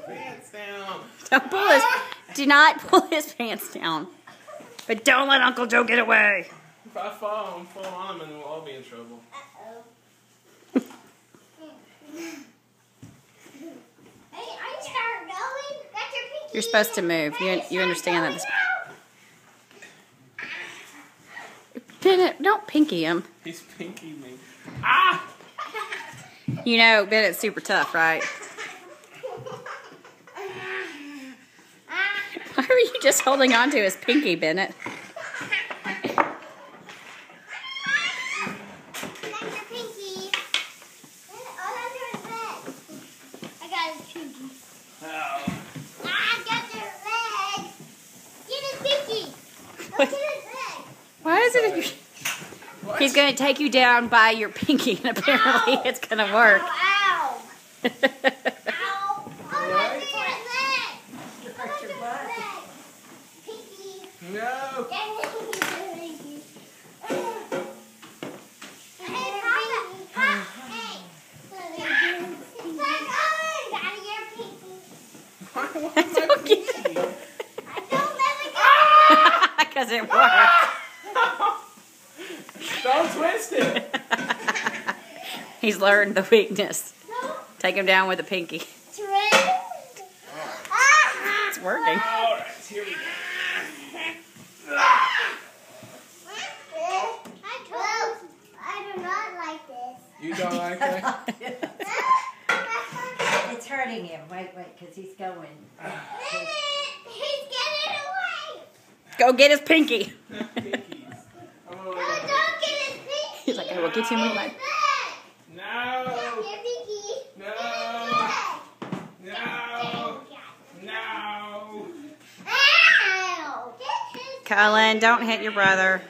Pants down. Don't pull his. Do not pull his pants down. But don't let Uncle Joe get away. If I fall on him, and we'll all be in trouble. You're supposed to move. You understand that. Bennett, don't pinky him. He's pinky me. Ah! You know Bennett's super tough, right? Why are you just holding on to his pinky, Bennett? Why is it? He's going to take you down by your pinky, and apparently it's going to work. Ow! Ow! Ow! Right? No. Because it worked. Don't twist it. He's learned the weakness. Take him down with a pinky. It's working. All right, here we go. I do not like this. You don't like that? It's hurting him. Wait, because he's going. He's getting away. Go get his pinky. Pinkies. No, don't get his pinky. He's like, I will get him with my... No. Your pinky. No. No. No. Ow! Cullen, don't hit your brother.